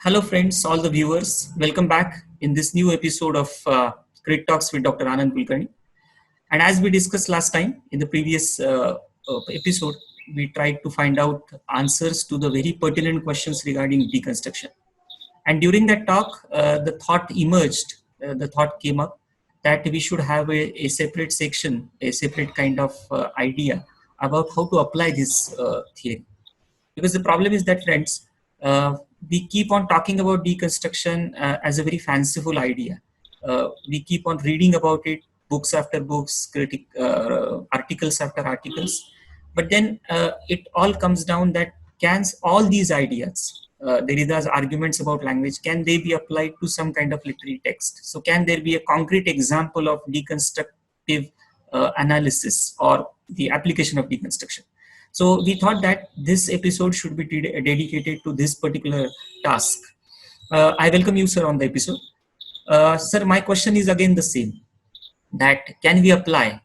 Hello, friends, all the viewers. Welcome back in this new episode of Crit Talks with Dr. Anand Kulkarni. And as we discussed last time in the previous episode, we tried to find out answers to the very pertinent questions regarding deconstruction. And during that talk, the thought emerged, the thought came up that we should have a separate section, a separate kind of idea about how to apply this theory. Because the problem is that, friends, we keep on talking about deconstruction as a very fanciful idea. We keep on reading about it, books after books, articles after articles. But then it all comes down that can all these ideas, Derrida's arguments about language, can they be applied to some kind of literary text? So can there be a concrete example of deconstructive analysis or the application of deconstruction? So we thought that this episode should be dedicated to this particular task. I welcome you, sir, on the episode. Sir, my question is again the same, that can we apply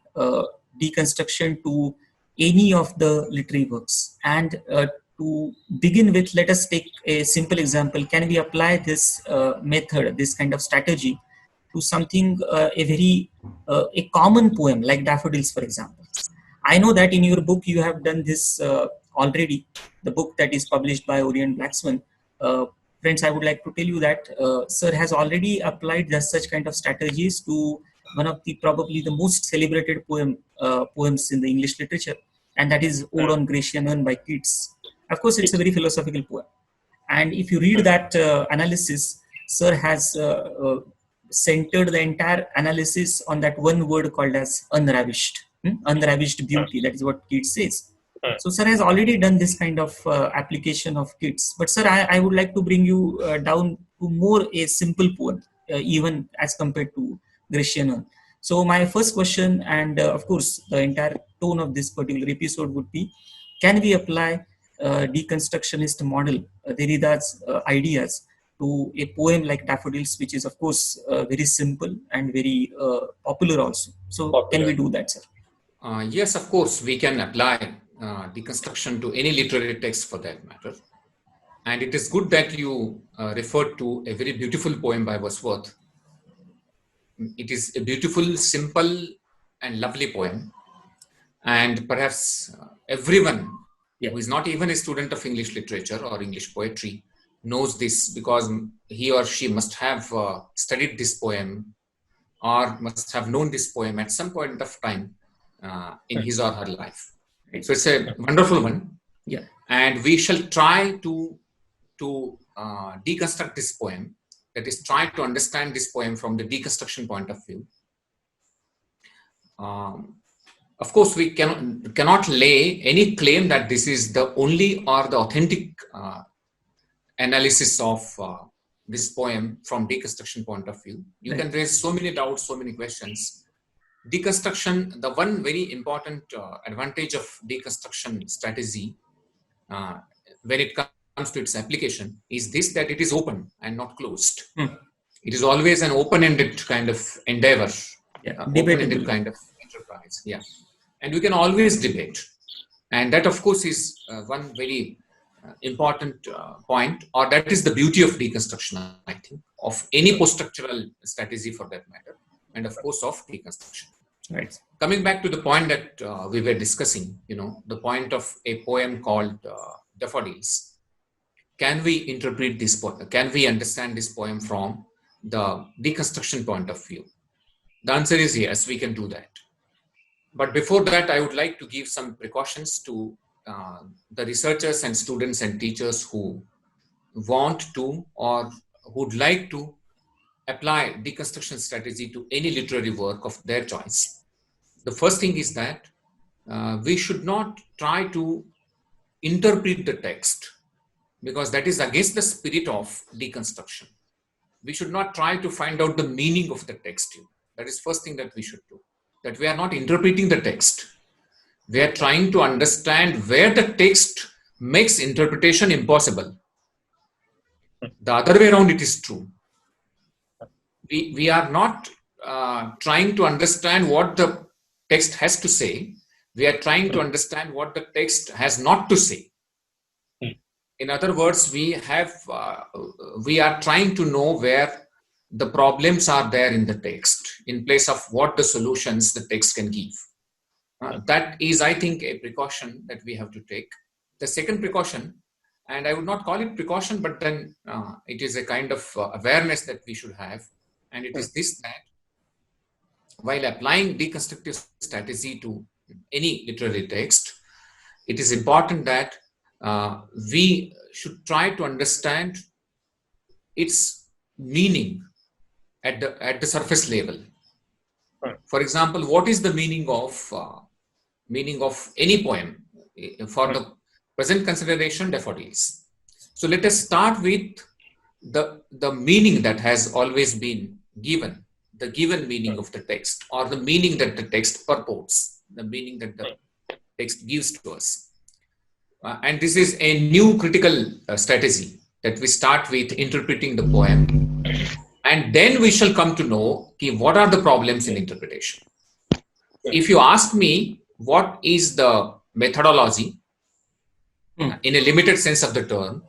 deconstruction to any of the literary works? And to begin with, let us take a simple example. Can we apply this method, this kind of strategy, to something, a common poem like Daffodils, for example? I know that in your book you have done this already, the book that is published by Orient Blacksman. Friends, I would like to tell you that sir has already applied such kind of strategies to one of the probably the most celebrated poems in the English literature, and that is Ode on Grecian Urn by Keats. Of course, it's a very philosophical poem. And if you read that analysis, sir has centered the entire analysis on that one word called as unravished. Unravished beauty, that is what Keats says. So sir has already done this kind of application of Keats. But sir, I would like to bring you down to more a simple poem, even as compared to Grecian Urn. So my first question, and of course the entire tone of this particular episode would be, can we apply deconstructionist model, Derrida's ideas, to a poem like Daffodils, which is of course very simple and very popular also. So can we do that, sir? Yes, of course, we can apply deconstruction to any literary text for that matter. And it is good that you referred to a very beautiful poem by Wordsworth. It is a beautiful, simple, and lovely poem. And perhaps everyone who is not even a student of English literature or English poetry knows this, because he or she must have studied this poem or must have known this poem at some point of time in his or her life. So it's a wonderful one. Yeah. And we shall try to deconstruct this poem, that is, try to understand this poem from the deconstruction point of view. Of course, we cannot lay any claim that this is the only or the authentic analysis of this poem from deconstruction point of view. You can raise so many doubts, so many questions. Deconstruction, the one very important advantage of deconstruction strategy when it comes to its application is this, that it is open and not closed. It is always an open-ended kind of endeavor, open-ended kind of enterprise. Yeah. And we can always debate. And that, of course, is one very important point, or that is the beauty of deconstruction, I think, of any post-structural strategy for that matter, and of course of deconstruction. Right. Coming back to the point that we were discussing, the point of a poem called Daffodils. Can we interpret this poem? Can we understand this poem from the deconstruction point of view? The answer is yes, we can do that. But before that, I would like to give some precautions to the researchers and students and teachers who want to or would like to apply deconstruction strategy to any literary work of their choice. The first thing is that we should not try to interpret the text, because that is against the spirit of deconstruction. We should not try to find out the meaning of the text. That is first thing that we should do. That we are not interpreting the text. We are trying to understand where the text makes interpretation impossible. The other way around, it is true. We are not trying to understand what the text has to say. We are trying to understand what the text has not to say. In other words, we are trying to know where the problems are there in the text in place of what the solutions the text can give. That is, I think, a precaution that we have to take. The second precaution, and I would not call it precaution, but then it is a kind of awareness that we should have, and it is this, that while applying deconstructive strategy to any literary text, it is important that we should try to understand its meaning at the surface level. For example, what is the meaning of any poem for the present consideration, daffodils? So let us start with the meaning that has always been given, the given meaning of the text, or the meaning that the text purports, the meaning that the text gives to us. And this is a new critical strategy that we start with interpreting the poem, and then we shall come to know what are the problems in interpretation. If you ask me what is the methodology in a limited sense of the term,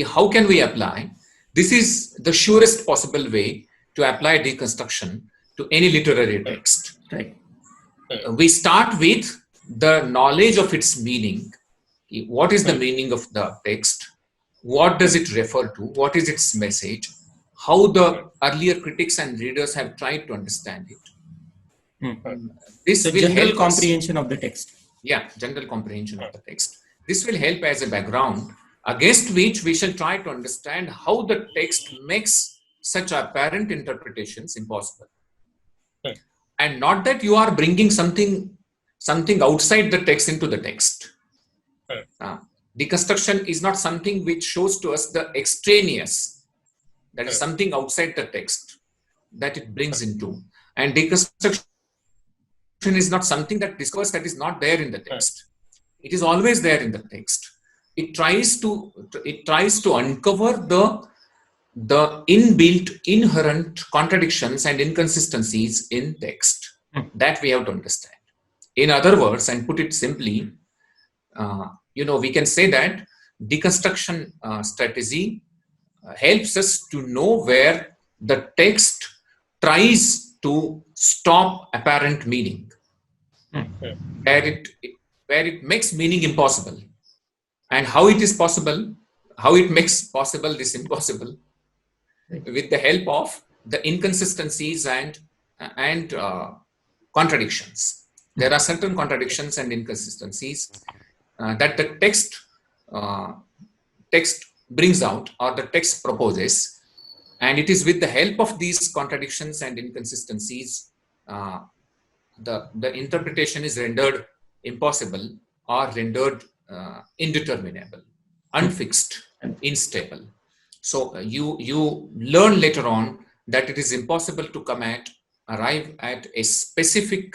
how can we apply, this is the surest possible way to apply deconstruction to any literary text. Right. We start with the knowledge of its meaning. What is the meaning of the text? What does it refer to? What is its message? How the earlier critics and readers have tried to understand it. This So will general help comprehension of the text. Yeah, general comprehension of the text. This will help as a background against which we shall try to understand how the text makes such apparent interpretations impossible. And not that you are bringing something outside the text into the text. Deconstruction is not something which shows to us the extraneous, that is something outside the text that it brings into. And deconstruction is not something that discovers that is not there in the text. It is always there in the text. It tries to uncover the inbuilt, inherent contradictions and inconsistencies in text that we have to understand. In other words, and put it simply, we can say that deconstruction strategy helps us to know where the text tries to stop apparent meaning, where it makes meaning impossible, and how it is possible, how it makes possible this impossible, with the help of the inconsistencies and contradictions. There are certain contradictions and inconsistencies that the text brings out, or the text proposes, and it is with the help of these contradictions and inconsistencies the interpretation is rendered impossible or rendered indeterminable, unfixed, unstable. So you learn later on that it is impossible to arrive at a specific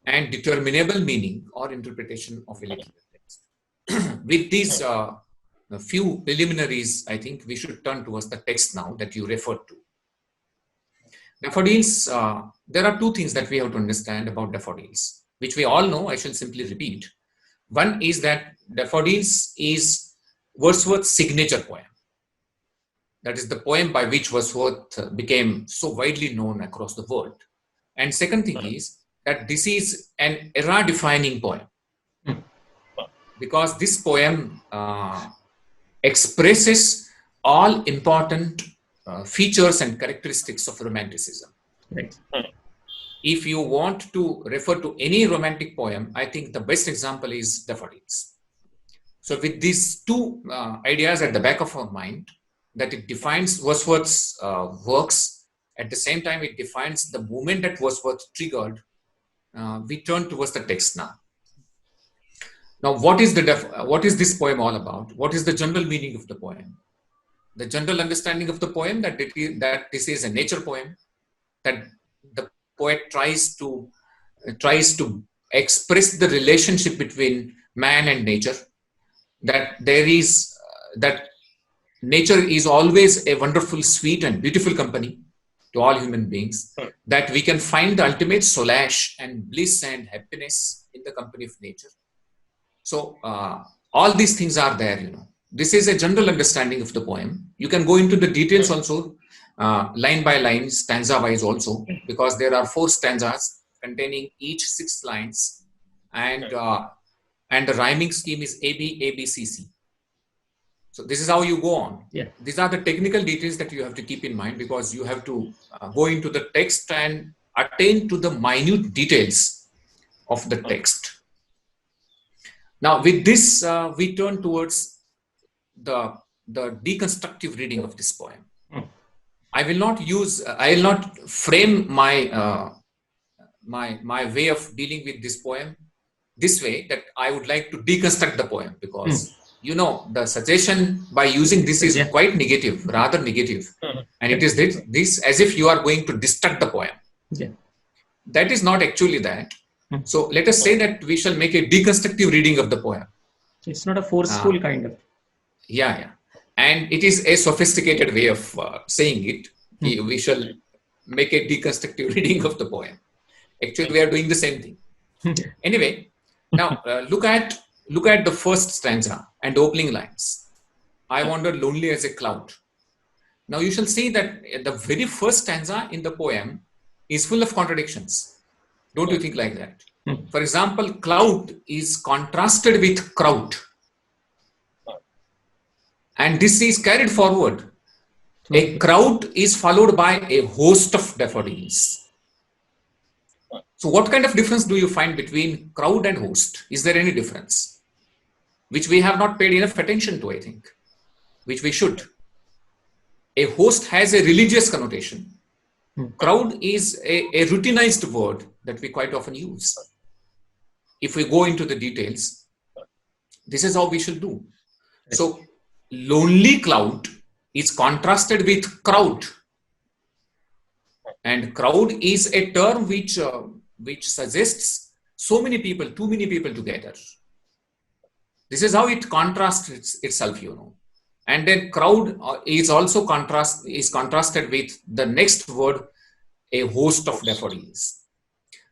and determinable meaning or interpretation of a literary text. With these few preliminaries, I think we should turn towards the text now that you referred to. Daffodils, there are two things that we have to understand about daffodils, which we all know. I shall simply repeat. One is that Daffodils is Wordsworth's signature poem. That is the poem by which Wordsworth became so widely known across the world. And second thing is that this is an era-defining poem, because this poem expresses all important features and characteristics of Romanticism. Right. If you want to refer to any romantic poem, I think the best example is Daffodils. So with these two ideas at the back of our mind, that it defines Wordsworth's works, at the same time it defines the movement that Wordsworth triggered, we turn towards the text now. Now, what is this poem all about? What is the general meaning of the poem? The general understanding of the poem that this is a nature poem, that the poet tries to express the relationship between man and nature, that nature is always a wonderful, sweet and beautiful company to all human beings, that we can find the ultimate solace and bliss and happiness in the company of nature. So all these things are there, This is a general understanding of the poem. You can go into the details also, line by line, stanza wise also, because there are 4 stanzas containing each 6 lines, and the rhyming scheme is AB, ABCC. So this is how you go on. Yeah. These are the technical details that you have to keep in mind, because you have to go into the text and attain to the minute details of the text. Now, with this, we turn towards the deconstructive reading of this poem. I will not frame my my way of dealing with this poem this way, that I would like to deconstruct the poem, because the suggestion by using this is quite negative, rather negative, and it is this as if you are going to destruct the poem. That is not actually that. So let us say that we shall make a deconstructive reading of the poem. It's not a forceful kind of. Yeah. And it is a sophisticated way of saying it. We shall make a deconstructive reading of the poem. Actually, we are doing the same thing. Anyway, now look at the first stanza and opening lines. I wander lonely as a cloud. Now you shall see that the very first stanza in the poem is full of contradictions. Don't you think like that? For example, cloud is contrasted with crowd. And this is carried forward. A crowd is followed by a host of daffodils. So what kind of difference do you find between crowd and host? Is there any difference? Which we have not paid enough attention to, I think. Which we should. A host has a religious connotation. Crowd is a routinized word that we quite often use. If we go into the details, this is how we should do. So, lonely cloud is contrasted with crowd. And crowd is a term which suggests so many people, too many people together. This is how it contrasts itself, And then crowd is also contrasted with the next word, a host of daffodils.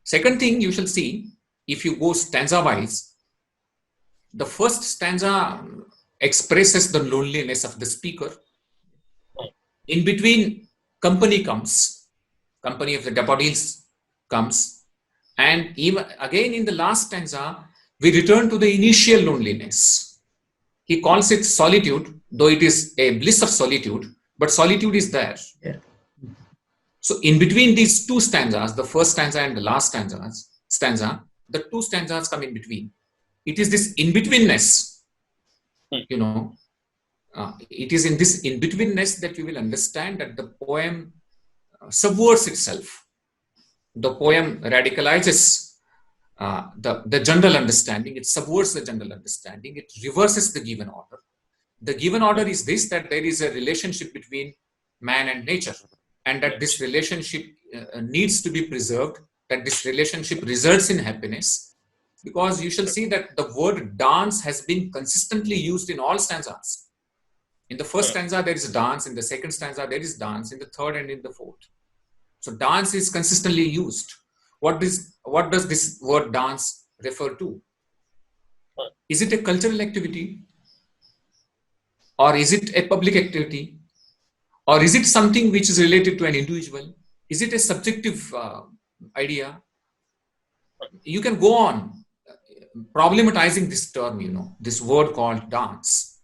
Second thing you shall see, if you go stanza wise, the first stanza expresses the loneliness of the speaker. In between, company of the daffodils comes, and even again in the last stanza, we return to the initial loneliness. He calls it solitude, though it is a bliss of solitude, but solitude is there. Yeah. So in between these 2 stanzas, the first stanza and the last stanza, the 2 stanzas come in between. It is this in-betweenness, it is in this in-betweenness that you will understand that the poem subverts itself. The poem radicalizes the general understanding. It subverts the general understanding. It reverses the given order. The given order is this, that there is a relationship between man and nature, and that this relationship needs to be preserved, that this relationship results in happiness, because you shall see that the word dance has been consistently used in all stanzas. In the first stanza, there is dance. In the second stanza, there is dance. In the third and in the fourth. So dance is consistently used. What does this word dance refer to? Is it a cultural activity? Or is it a public activity? Or is it something which is related to an individual? Is it a subjective idea? You can go on problematizing this term, this word called dance.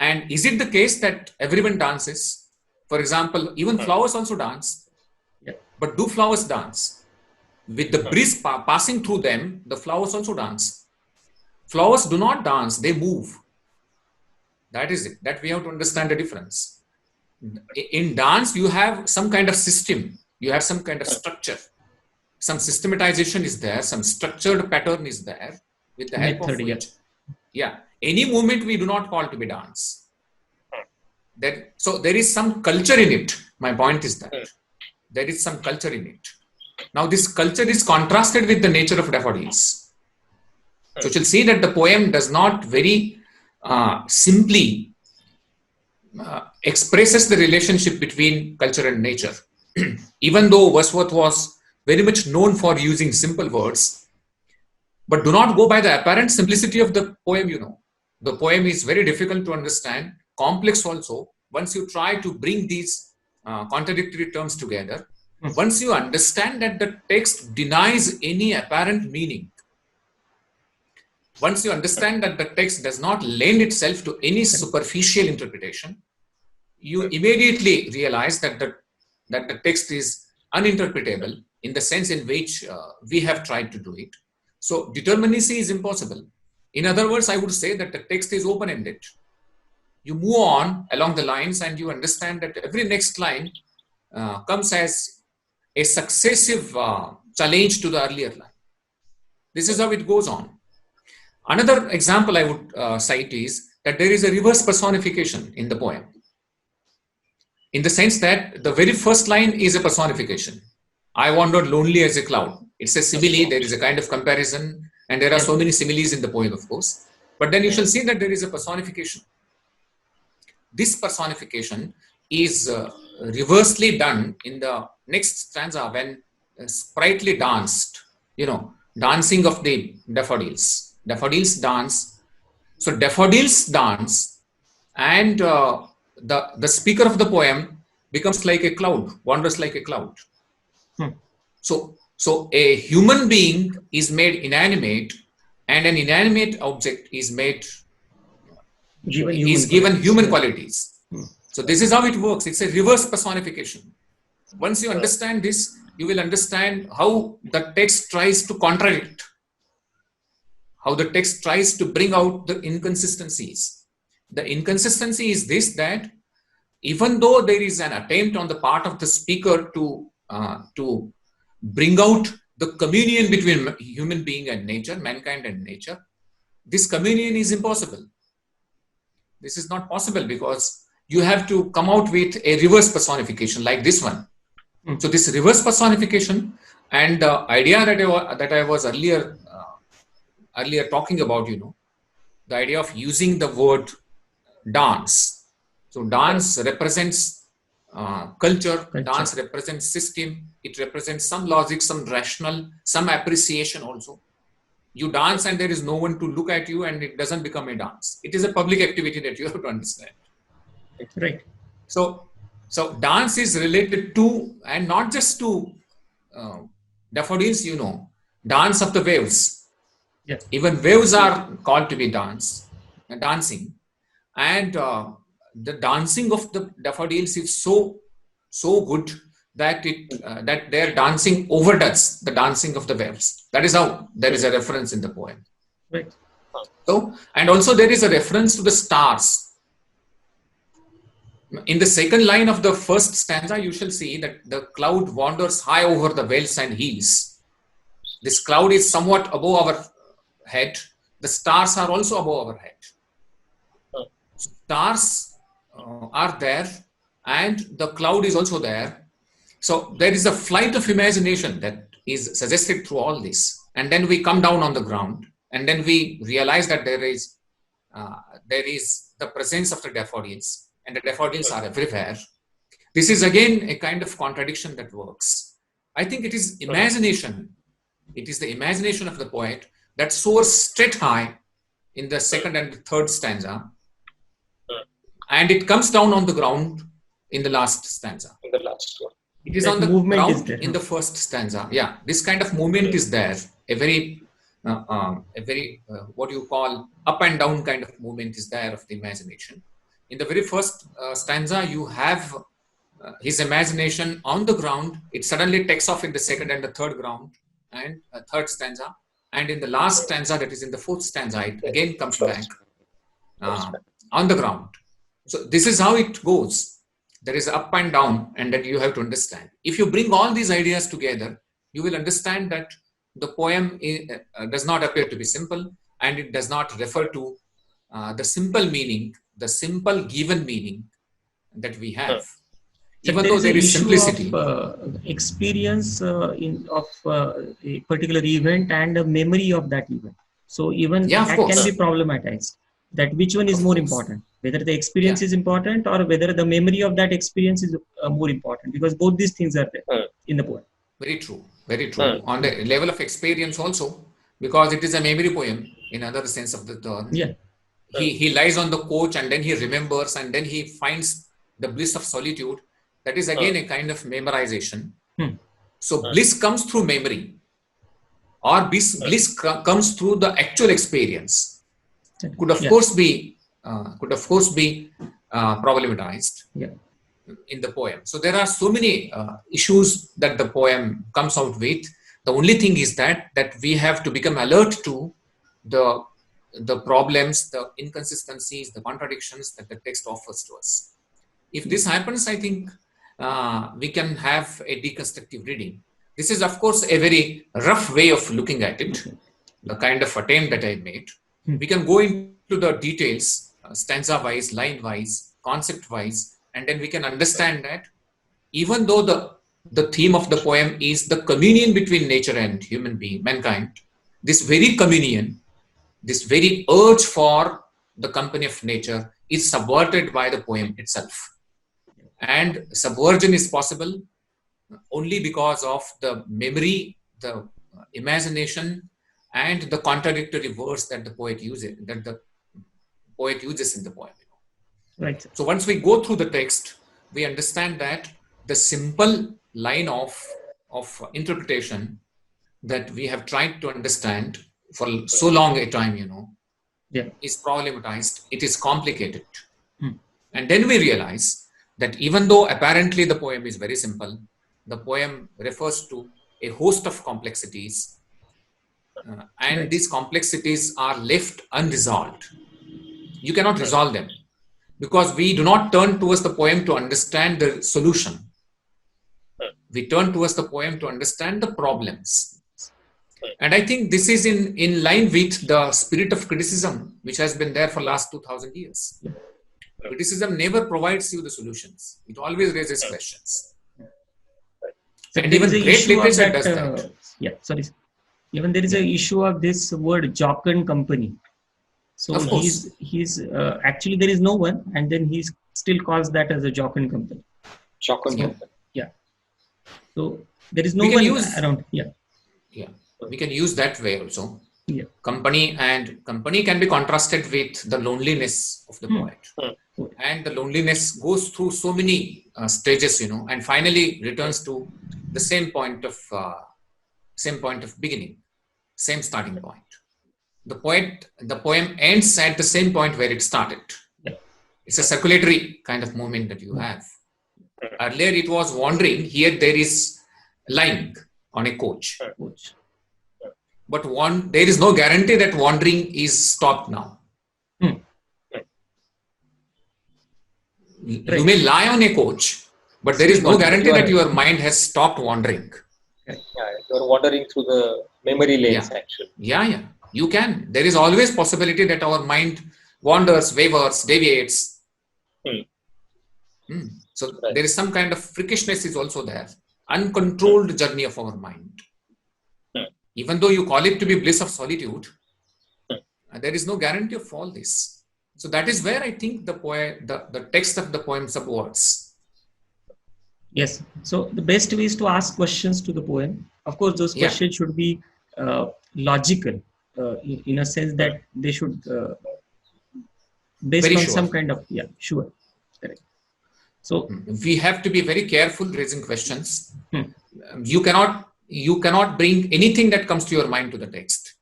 And is it the case that everyone dances? For example, even flowers also dance. But do flowers dance? With the breeze passing through them, the flowers also dance. Flowers do not dance, they move. That is it. That we have to understand the difference. In dance, you have some kind of system. You have some kind of structure. Some systematization is there. Some structured pattern is there. With the help of which, any movement we do not call to be dance. So there is some culture in it. My point is that there is some culture in it. Now this culture is contrasted with the nature of daffodils. So you'll see that the poem does not very simply expresses the relationship between culture and nature. Even though Wordsworth was very much known for using simple words, but do not go by the apparent simplicity of the poem, The poem is very difficult to understand, complex also. Once you try to bring these contradictory terms together, once you understand that the text denies any apparent meaning, once you understand that the text does not lend itself to any superficial interpretation, you immediately realize that the text is uninterpretable in the sense in which we have tried to do it. So determinacy is impossible. In other words, I would say that the text is open-ended. You move on along the lines and you understand that every next line comes as a successive challenge to the earlier line. This is how it goes on. Another example I would cite is that there is a reverse personification in the poem, in the sense that the very first line is a personification. I wandered lonely as a cloud. It's a simile, there is a kind of comparison, and there are so many similes in the poem, of course. But then you shall see that there is a personification. This personification is reversely done in the next stanza when sprightly danced, dancing of the daffodils. Daffodils dance. So daffodils dance, and the speaker of the poem becomes like a cloud, wanders like a cloud. So a human being is made inanimate, and an inanimate object is given human qualities. So this is how it works. It's a reverse personification. Once you understand this, you will understand how the text tries to contradict, how the text tries to bring out the inconsistencies. The inconsistency is this, that even though there is an attempt on the part of the speaker to bring out the communion between human being and nature, mankind and nature, this communion is impossible. This is not possible because you have to come out with a reverse personification like this one. So this reverse personification and the idea that I was earlier talking about, the idea of using the word dance. So dance represents culture, dance represents system, it represents some logic, some rational, some appreciation also. You dance and there is no one to look at you and it doesn't become a dance. It is a public activity that you have to understand. Right. So dance is related to, and not just to daffodils, dance of the waves. Yeah. Even waves are called to be dancing. And the dancing of the daffodils is so good that that their dancing overdoes the dancing of the waves. That is how there is a reference in the poem. Right. So, and also there is a reference to the stars. In the second line of the first stanza, you shall see that the cloud wanders high over the vales and hills. This cloud is somewhat above our head. The stars are also above our head. Stars are there and the cloud is also there. So there is a flight of imagination that is suggested through all this. And then we come down on the ground and then we realize that there is the presence of the daffodils, and the daffodils are everywhere. This is again a kind of contradiction that works. I think it is imagination. It is the imagination of the poet that soars straight high in the second and the third stanza, and it comes down on the ground in the last stanza. In the last one. It is That on the movement ground is there, in the first stanza. Yeah, this kind of movement is there. A very what you call up and down kind of movement is there of the imagination. In the very first stanza, you have his imagination on the ground. It suddenly takes off in the second and the third third stanza. And in the last stanza, that is in the fourth stanza, it again comes back on the ground. So this is how it goes. There is up and down, and that you have to understand. If you bring all these ideas together, you will understand that the poem does not appear to be simple, and it does not refer to the simple meaning, the simple given meaning that we have. So even though there is simplicity. Of, experience of a particular event and a memory of that event. So even that can be problematized. That which one is more important? Whether the experience is important or whether the memory of that experience is more important, because both these things are there in the poem. Very true. Very true. On the level of experience also, because it is a memory poem in other sense of the term. Yeah. he lies on the couch and then he remembers and then he finds the bliss of solitude. That is again a kind of memorization. So bliss comes through memory, or bliss comes through the actual experience. Could of course be problematized in the poem. So there are so many issues that the poem comes out with. The only thing is that we have to become alert to the problems, the inconsistencies, the contradictions that the text offers to us. If this happens, I think we can have a deconstructive reading. This is, of course, a very rough way of looking at it, the kind of attempt that I made. We can go into the details, stanza-wise, line-wise, concept-wise, and then we can understand that even though the theme of the poem is the communion between nature and mankind, this very communion, this very urge for the company of nature is subverted by the poem itself. And subversion is possible only because of the memory, the imagination, and the contradictory words that the poet uses, in the poem. Right. So once we go through the text, we understand that the simple line of interpretation that we have tried to understand for so long a time, is problematized. It is complicated. And then we realize that even though apparently the poem is very simple, the poem refers to a host of complexities, and these complexities are left unresolved. You cannot resolve them because we do not turn towards the poem to understand the solution. We turn towards the poem to understand the problems. And I think this is in line with the spirit of criticism, which has been there for the last 2000 years. Criticism never provides you the solutions. It always raises questions. So and even great literature does that. Even there is an issue of this word Jocund company. So he's actually there is no one, and then he still calls that as a Jocund company. Jocund company. Yeah. So there is no one around. Yeah. We can use that way also. Yeah. Company can be contrasted with the loneliness of the poet. And the loneliness goes through so many stages, and finally returns to the same point of beginning, same starting point. The poem ends at the same point where it started. It's a circulatory kind of movement that you have. Earlier it was wandering. Here there is lying on a couch. But there is no guarantee that wandering is stopped now. You may lie on a couch, but there is no guarantee that your mind has stopped wandering. You're wandering through the memory lanes, actually. Yeah. You can. There is always possibility that our mind wanders, wavers, deviates. So there is some kind of freakishness is also there. Uncontrolled journey of our mind. Even though you call it to be bliss of solitude, there is no guarantee of all this. So that is where I think the text of the poem subverts. Yes. So the best way is to ask questions to the poem. Of course, those questions should be logical, in a sense that they should based on some kind of correct. So we have to be very careful raising questions. You cannot bring anything that comes to your mind to the text.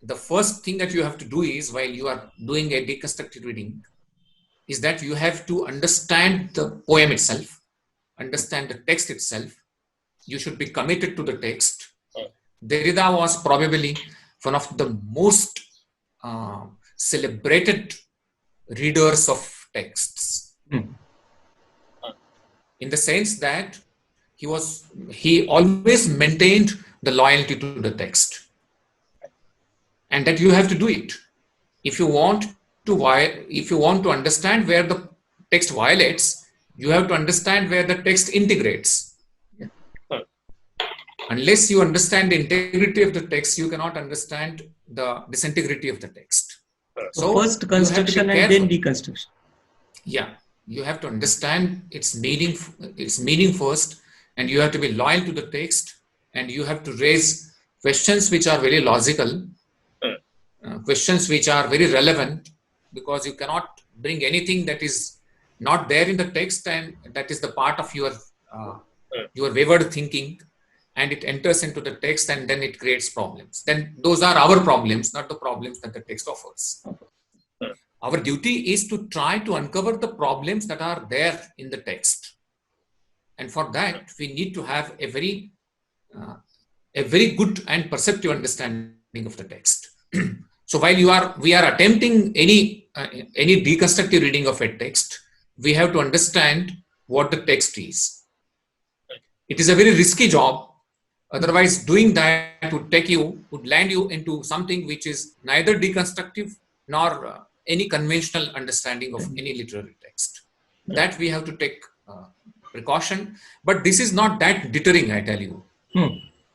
The first thing that you have to do is, while you are doing a deconstructed reading, is that you have to understand the poem itself, understand the text itself. You should be committed to the text. Derrida was probably one of the most celebrated readers of texts, in the sense that he always maintained the loyalty to the text, and that you have to do it if you want to understand where the text violates. You have to understand where the text integrates. Unless you understand the integrity of the text, you cannot understand the disintegrity of the text. So first construction and then deconstruction. Yeah, you have to understand its meaning first, and you have to be loyal to the text, and you have to raise questions which are very logical, questions which are very relevant, because you cannot bring anything that is not there in the text and that is the part of your wayward thinking, and it enters into the text and then it creates problems. Then those are our problems, not the problems that the text offers. Our duty is to try to uncover the problems that are there in the text. And for that, we need to have a very good and perceptive understanding of the text. So while we are attempting any deconstructive reading of a text, we have to understand what the text is. It is a very risky job. Otherwise, doing that would land you into something which is neither deconstructive nor any conventional understanding of any literary text. That we have to take precaution. But this is not that deterring, I tell you.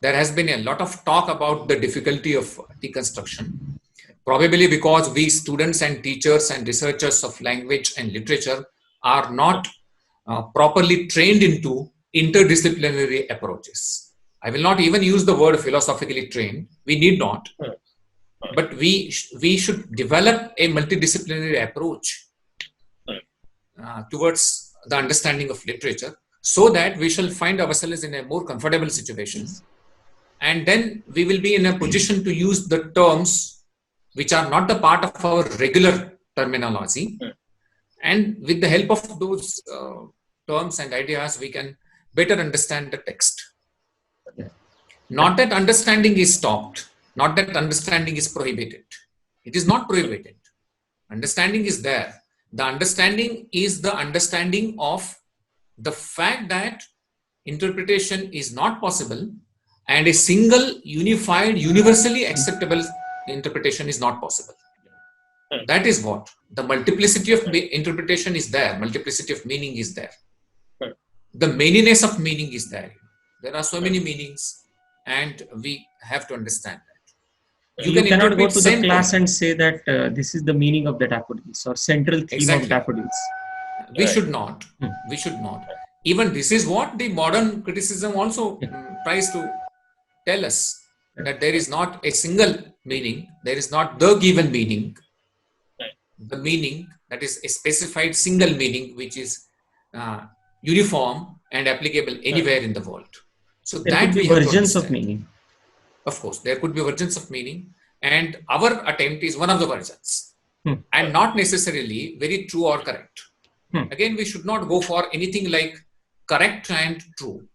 There has been a lot of talk about the difficulty of deconstruction, probably because we students and teachers and researchers of language and literature are not properly trained into interdisciplinary approaches. I will not even use the word philosophically trained. We need not. But we should develop a multidisciplinary approach towards the understanding of literature, so that we shall find ourselves in a more comfortable situation. And then we will be in a position to use the terms which are not the part of our regular terminology. And with the help of those terms and ideas, we can better understand the text. Not that understanding is stopped, not that understanding is prohibited. It is not prohibited. Understanding is there. The understanding is the understanding of the fact that interpretation is not possible, and a single, unified, universally acceptable interpretation is not possible. That is what. The multiplicity of interpretation is there. Multiplicity of meaning is there. The manyness of meaning is there. There are so many meanings, and we have to understand that. You cannot go to the class and say that this is the meaning of the daffodils or central theme of daffodils. We should not. We should not. Even this is what the modern criticism also tries to tell us, that there is not a single meaning. There is not the given meaning. The meaning, that is a specified single meaning, which is uniform and applicable anywhere in the world. So there that could be versions of meaning. Of course, there could be versions of meaning, and our attempt is one of the versions, and not necessarily very true or correct. Again, we should not go for anything like correct and true,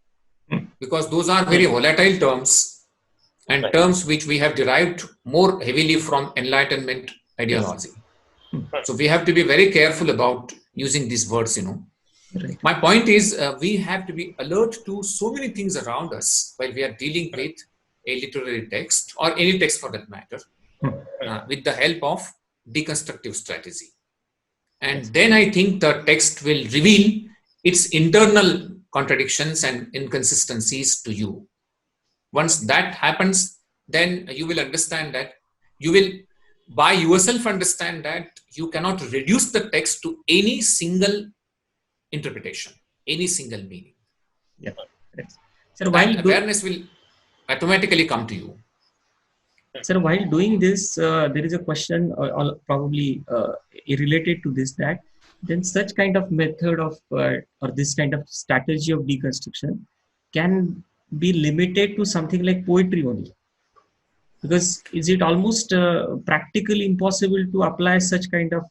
because those are very volatile terms, and terms which we have derived more heavily from Enlightenment ideology. So we have to be very careful about using these words, Right. My point is, we have to be alert to so many things around us while we are dealing with a literary text, or any text for that matter, with the help of deconstructive strategy. And then I think the text will reveal its internal contradictions and inconsistencies to you. Once that happens, then you will understand that you will by yourself understand that you cannot reduce the text to any single interpretation, any single meaning. Yeah. Sir, while awareness will automatically come to you. Sir, while doing this, there is a question, probably related to this, that then such kind of method of or this kind of strategy of deconstruction can be limited to something like poetry only. Because is it almost practically impossible to apply such kind of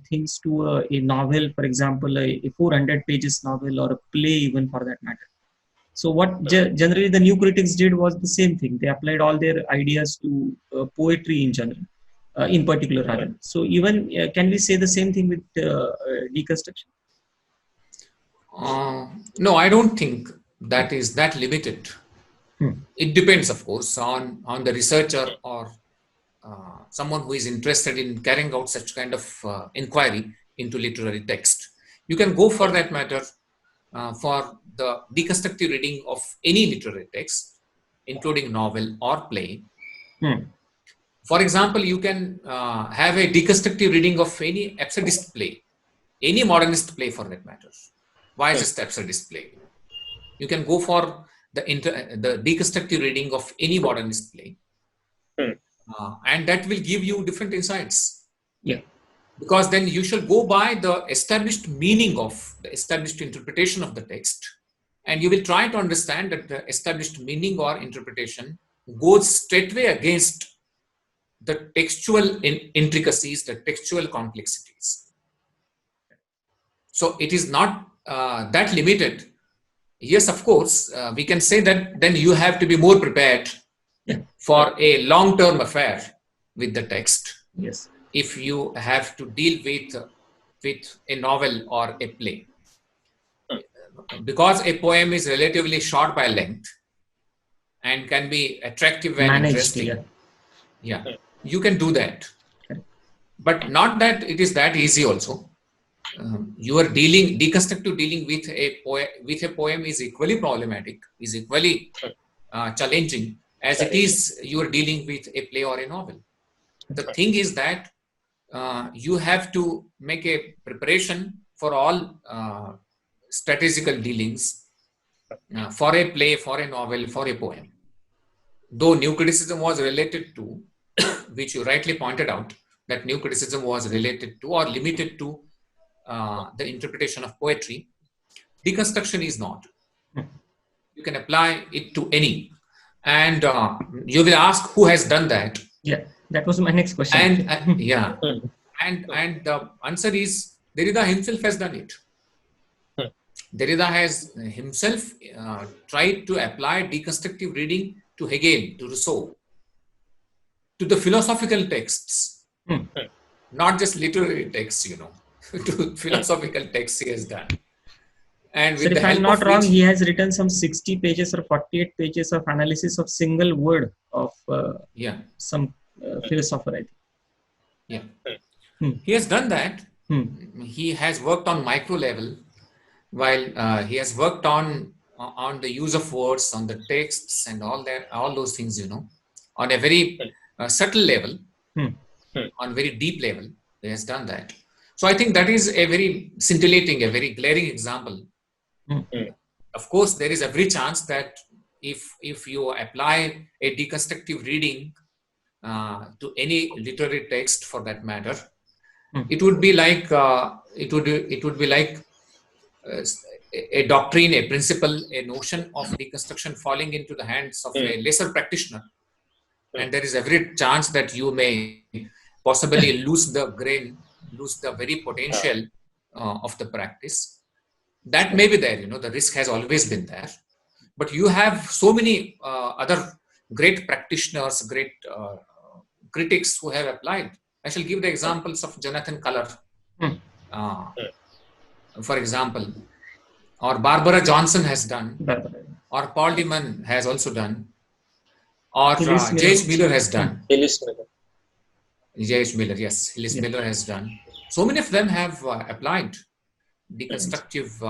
things to a novel, for example, a 400 pages novel, or a play even for that matter? So what generally the new critics did was the same thing. They applied all their ideas to poetry in general, in particular rather. So even can we say the same thing with deconstruction? No, I don't think that is that limited. It depends, of course, on the researcher or someone who is interested in carrying out such kind of inquiry into literary text. You can go, for that matter, for the deconstructive reading of any literary text, including novel or play. For example, you can have a deconstructive reading of any absurdist play, any modernist play for that matter. Why just absurdist play? You can go for the deconstructive reading of any modernist play. and that will give you different insights. Yeah. Because then you shall go by the established meaning of the established interpretation of the text, and you will try to understand that the established meaning or interpretation goes straightway against the textual intricacies, the textual complexities. So it is not that limited. Yes, of course, we can say that then you have to be more prepared for a long-term affair with the text. Yes. If you have to deal with a novel or a play. Because a poem is relatively short by length and can be attractive and Managed, interesting. Yeah, you can do that. But not that it is that easy also. You are deconstructive dealing with a poem is equally problematic, is equally challenging as it is you are dealing with a play or a novel. The thing is that you have to make a preparation for all strategical dealings for a play, for a novel, for a poem. Though new criticism was related to, which you rightly pointed out, that new criticism was related to or limited to the interpretation of poetry, deconstruction is not. You can apply it to any. And you will ask who has done that. Yeah, that was my next question. And yeah, and the answer is Derrida himself has done it. Derrida has himself tried to apply deconstructive reading to Hegel, to Rousseau, to the philosophical texts, not just literary texts, to philosophical texts he has done. And Sir, with if the I'm help not of wrong, which, he has written some 60 pages or 48 pages of analysis of single word of some philosopher, I think. Yeah. He has done that. He has worked on micro level, while he has worked on the use of words, on the texts and all those things, on a very subtle level, on very deep level, he has done that. So I think that is a very scintillating, a very glaring example. Of course, there is every chance that if you apply a deconstructive reading to any literary text, for that matter, it would be like it would be like a doctrine, a principle, a notion of deconstruction falling into the hands of a lesser practitioner, and there is every chance that you may possibly lose the grain, lose the very potential of the practice. That may be there, the risk has always been there. But you have so many other great practitioners, great critics who have applied. I shall give the examples of Jonathan Culler, for example, or Barbara Johnson has done, or Paul Deman has also done, or J.H. Miller has done. J.H. Miller, yes, Hillis Miller has done. So many of them have applied deconstructive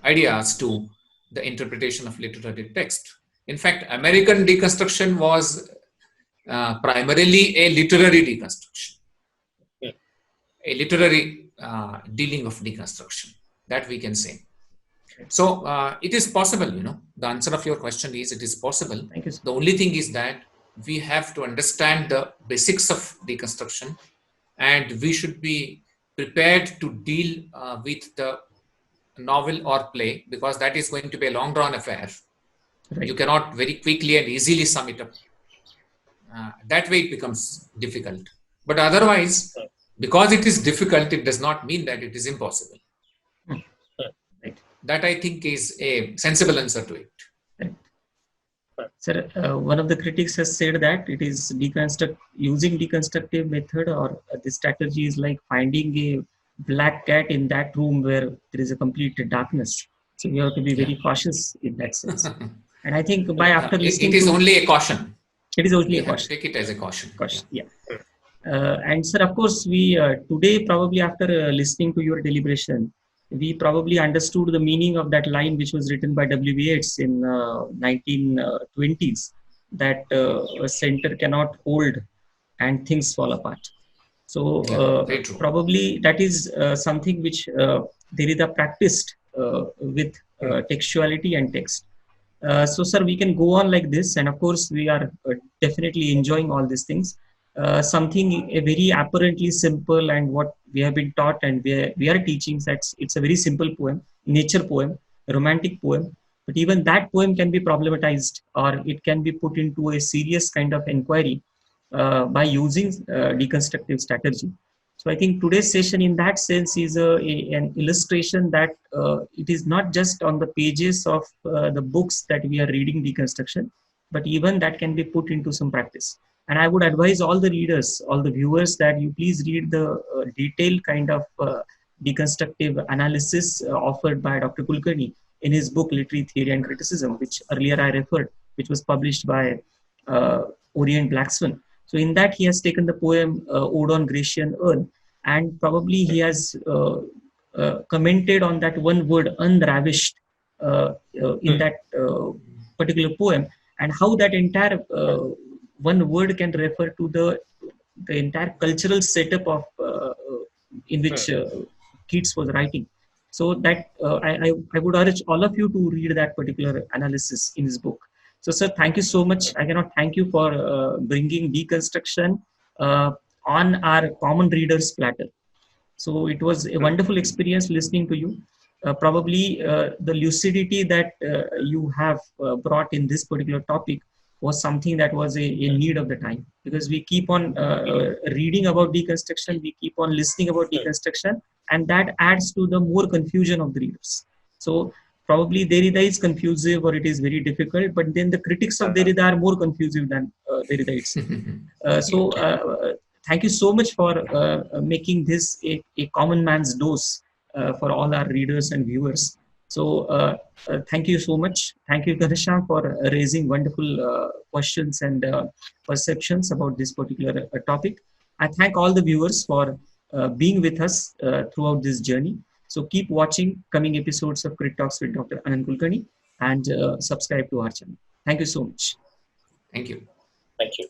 ideas to the interpretation of literary text. In fact, American deconstruction was primarily a literary deconstruction, a literary dealing of deconstruction, that we can say. So it is possible, the answer of your question is it is possible. Thank you, sir. The only thing is that we have to understand the basics of deconstruction, and we should be prepared to deal with the novel or play, because that is going to be a long drawn affair. You cannot very quickly and easily sum it up. That way it becomes difficult. But otherwise, because it is difficult, it does not mean that it is impossible. That I think is a sensible answer to it. Sir, one of the critics has said that it is using deconstructive method, or the strategy is like finding a black cat in that room where there is a complete darkness. So you have to be very cautious in that sense. And I think after listening, it is only a caution. It is only a caution. Take it as a caution. Yeah. And sir, of course, we today probably after listening to your deliberation, we probably understood the meaning of that line which was written by W. Yeats in 1920s, that a center cannot hold and things fall apart. So probably that is something which Derrida practiced with textuality and text. So, sir, we can go on like this, and of course, we are definitely enjoying all these things. Something very apparently simple, and what we have been taught, and we are teaching that it's a very simple poem, nature poem, romantic poem. But even that poem can be problematized, or it can be put into a serious kind of inquiry by using deconstructive strategy. So I think today's session, in that sense, is an illustration that it is not just on the pages of the books that we are reading deconstruction, but even that can be put into some practice. And I would advise all the readers, all the viewers, that you please read the detailed kind of deconstructive analysis offered by Dr. Kulkarni in his book Literary Theory and Criticism, which earlier I referred, which was published by Orient Blackswan. So in that, he has taken the poem Ode on Grecian Urn, and probably he has commented on that one word, unravished, in that particular poem, and how that entire one word can refer to the entire cultural setup of in which Keats was writing. So that I would urge all of you to read that particular analysis in his book. So, sir, thank you so much. I cannot thank you for bringing deconstruction on our common readers platter. So it was a wonderful experience listening to you. Probably the lucidity that you have brought in this particular topic was something that was a need of the time, because we keep on reading about deconstruction, we keep on listening about deconstruction, and that adds to the more confusion of the readers. So probably Derrida is confusive, or it is very difficult, but then the critics of Derrida are more confusive than Derrida itself. Thank you so much for making this a common man's dose for all our readers and viewers. So thank you so much. Thank you, Ghanshyam, for raising wonderful questions and perceptions about this particular topic. I thank all the viewers for being with us throughout this journey. So keep watching coming episodes of Crit Talks with Dr. Anand Kulkarni, and subscribe to our channel. Thank you so much. Thank you. Thank you.